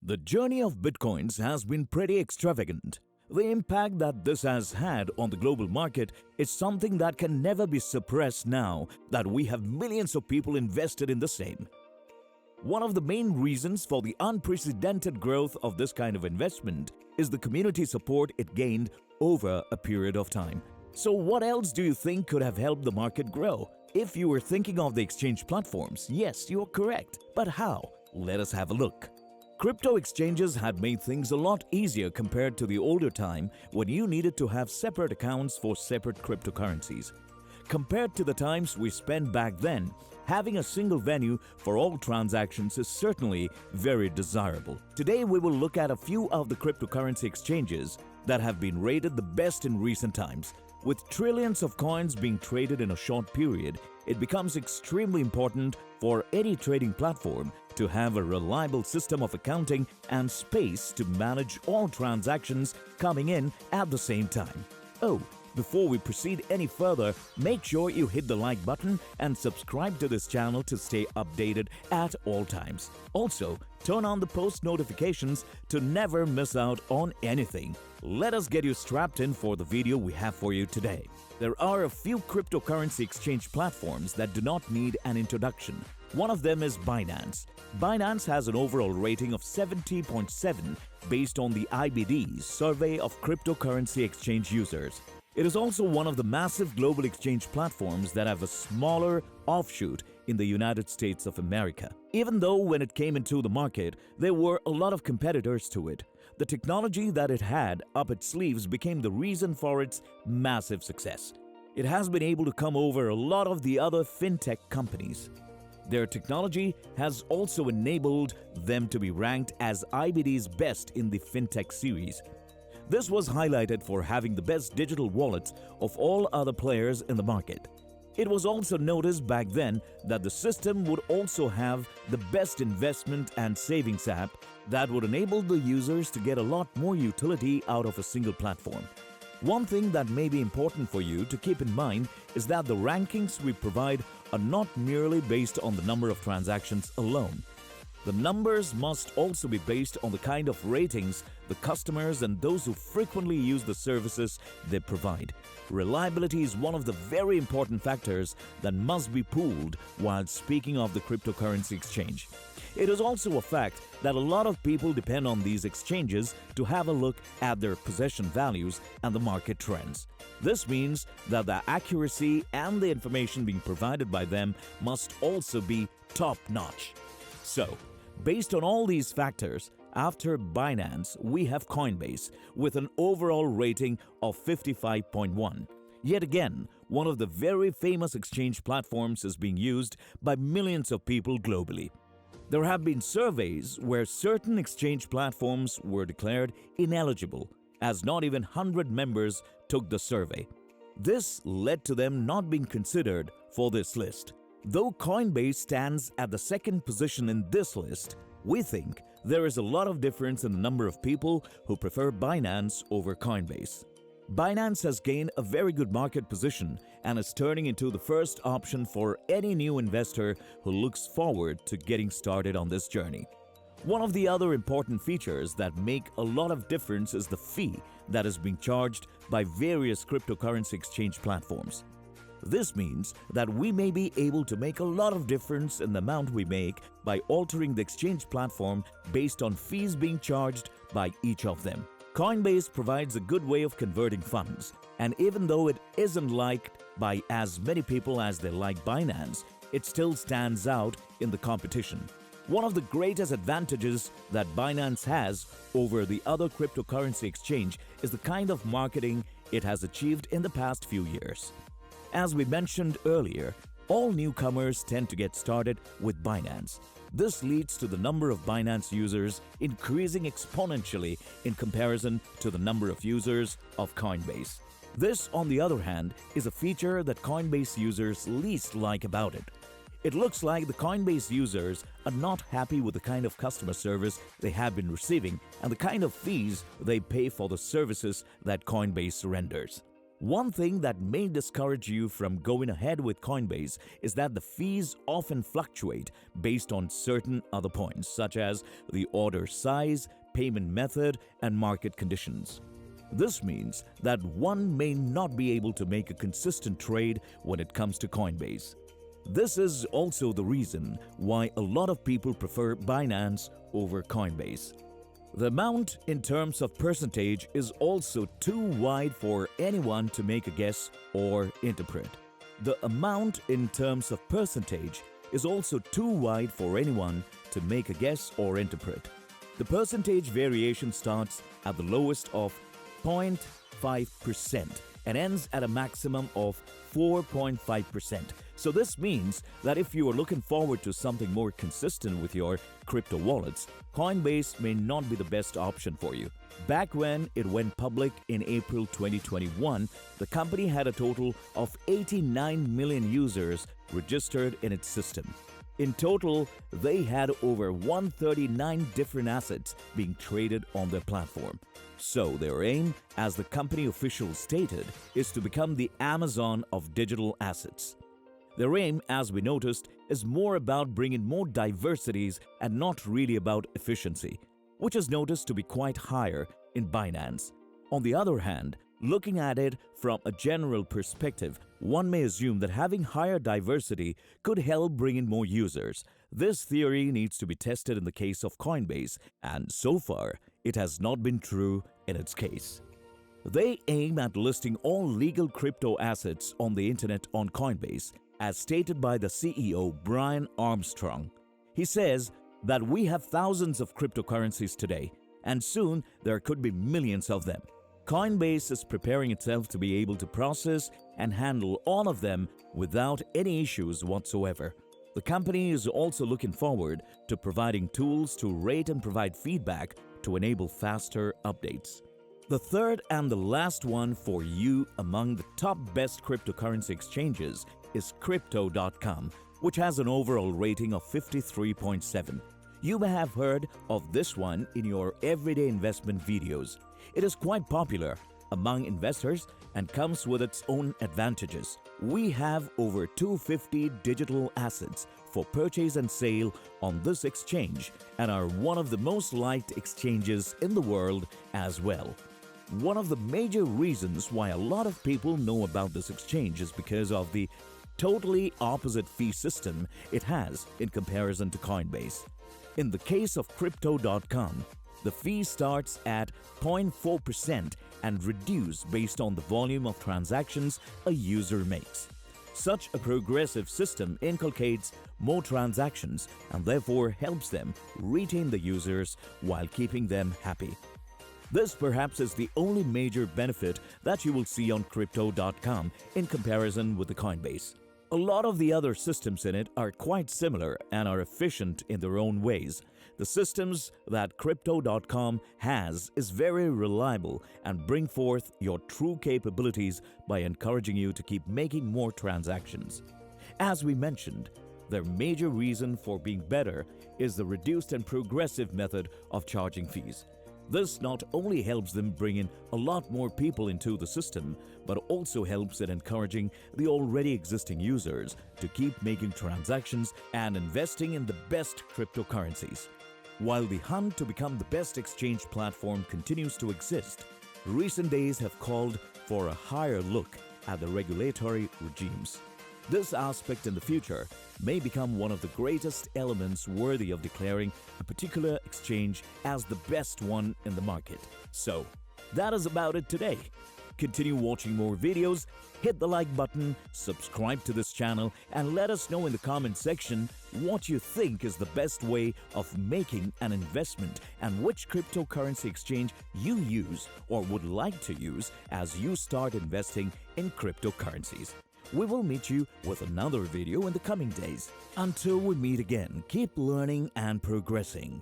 The journey of Bitcoins has been pretty extravagant. The impact that this has had on the global market is something that can never be suppressed now that we have millions of people invested in the same. One of the main reasons for the unprecedented growth of this kind of investment is the community support it gained over a period of time. So what else do you think could have helped the market grow? If you were thinking of the exchange platforms, yes, you're correct. But how? Let us have a look. Crypto exchanges had made things a lot easier compared to the older time when you needed to have separate accounts for separate cryptocurrencies. Compared to the times we spent back then, having a single venue for all transactions is certainly very desirable. Today we will look at a few of the cryptocurrency exchanges that have been rated the best in recent times. With trillions of coins being traded in a short period, it becomes extremely important for any trading platform to have a reliable system of accounting and space to manage all transactions coming in at the same time. Oh, before we proceed any further, make sure you hit the like button and subscribe to this channel to stay updated at all times. Also, turn on the post notifications to never miss out on anything. Let us get you strapped in for the video we have for you today. There are a few cryptocurrency exchange platforms that do not need an introduction. One of them is Binance. Binance has an overall rating of 70.7 based on the IBD's survey of cryptocurrency exchange users. It is also one of the massive global exchange platforms that have a smaller offshoot in the United States of America. Even though when it came into the market, there were a lot of competitors to it, the technology that it had up its sleeves became the reason for its massive success. It has been able to come over a lot of the other fintech companies. Their technology has also enabled them to be ranked as IBD's best in the fintech series. This was highlighted for having the best digital wallets of all other players in the market. It was also noticed back then that the system would also have the best investment and savings app that would enable the users to get a lot more utility out of a single platform. One thing that may be important for you to keep in mind is that the rankings we provide are not merely based on the number of transactions alone. The numbers must also be based on the kind of ratings the customers and those who frequently use the services they provide. Reliability is one of the very important factors that must be pooled while speaking of the cryptocurrency exchange. It is also a fact that a lot of people depend on these exchanges to have a look at their possession values and the market trends. This means that the accuracy and the information being provided by them must also be top-notch. So, based on all these factors, after Binance, we have Coinbase with an overall rating of 55.1. Yet again, one of the very famous exchange platforms is being used by millions of people globally. There have been surveys where certain exchange platforms were declared ineligible, as not even 100 members took the survey. This led to them not being considered for this list. Though Coinbase stands at the second position in this list, we think there is a lot of difference in the number of people who prefer Binance over Coinbase. Binance has gained a very good market position and is turning into the first option for any new investor who looks forward to getting started on this journey. One of the other important features that make a lot of difference is the fee that is being charged by various cryptocurrency exchange platforms. This means that we may be able to make a lot of difference in the amount we make by altering the exchange platform based on fees being charged by each of them. Coinbase provides a good way of converting funds, and even though it isn't liked by as many people as they like Binance, it still stands out in the competition. One of the greatest advantages that Binance has over the other cryptocurrency exchange is the kind of marketing it has achieved in the past few years. As we mentioned earlier, all newcomers tend to get started with Binance. This leads to the number of Binance users increasing exponentially in comparison to the number of users of Coinbase. This, on the other hand, is a feature that Coinbase users least like about it. It looks like the Coinbase users are not happy with the kind of customer service they have been receiving and the kind of fees they pay for the services that Coinbase renders. One thing that may discourage you from going ahead with Coinbase is that the fees often fluctuate based on certain other points, such as the order size, payment method, and market conditions. This means that one may not be able to make a consistent trade when it comes to Coinbase. This is also the reason why a lot of people prefer Binance over Coinbase. The amount in terms of percentage is also too wide for anyone to make a guess or interpret. The amount in terms of percentage is also too wide for anyone to make a guess or interpret. The percentage variation starts at the lowest of 0.5% and ends at a maximum of 4.5%. So this means that if you are looking forward to something more consistent with your crypto wallets, Coinbase may not be the best option for you. Back when it went public in April 2021, the company had a total of 89 million users registered in its system. In total, they had over 139 different assets being traded on their platform. So their aim, as the company officials stated, is to become the Amazon of digital assets. Their aim, as we noticed, is more about bringing more diversities and not really about efficiency, which is noticed to be quite higher in Binance. On the other hand, looking at it from a general perspective, one may assume that having higher diversity could help bring in more users. This theory needs to be tested in the case of Coinbase, and so far, it has not been true in its case. They aim at listing all legal crypto assets on the internet on Coinbase, as stated by the CEO Brian Armstrong. He says that we have thousands of cryptocurrencies today, and soon there could be millions of them. Coinbase is preparing itself to be able to process and handle all of them without any issues whatsoever. The company is also looking forward to providing tools to rate and provide feedback to enable faster updates. The third and the last one for you among the top best cryptocurrency exchanges is Crypto.com, which has an overall rating of 53.7. You may have heard of this one in your everyday investment videos. It is quite popular among investors and comes with its own advantages. We have over 250 digital assets for purchase and sale on this exchange and are one of the most liked exchanges in the world as well. One of the major reasons why a lot of people know about this exchange is because of the totally opposite fee system it has in comparison to Coinbase. In the case of Crypto.com, the fee starts at 0.4% and reduced based on the volume of transactions a user makes. Such a progressive system inculcates more transactions and therefore helps them retain the users while keeping them happy. This perhaps is the only major benefit that you will see on Crypto.com in comparison with the Coinbase. A lot of the other systems in it are quite similar and are efficient in their own ways. The systems that Crypto.com has is very reliable and bring forth your true capabilities by encouraging you to keep making more transactions. As we mentioned, their major reason for being better is the reduced and progressive method of charging fees. This not only helps them bring in a lot more people into the system, but also helps in encouraging the already existing users to keep making transactions and investing in the best cryptocurrencies. While the hunt to become the best exchange platform continues to exist, recent days have called for a higher look at the regulatory regimes. This aspect in the future may become one of the greatest elements worthy of declaring a particular exchange as the best one in the market. So, that is about it today. Continue watching more videos, hit the like button, subscribe to this channel, and let us know in the comment section what you think is the best way of making an investment and which cryptocurrency exchange you use or would like to use as you start investing in cryptocurrencies. We will meet you with another video in the coming days. Until we meet again, keep learning and progressing.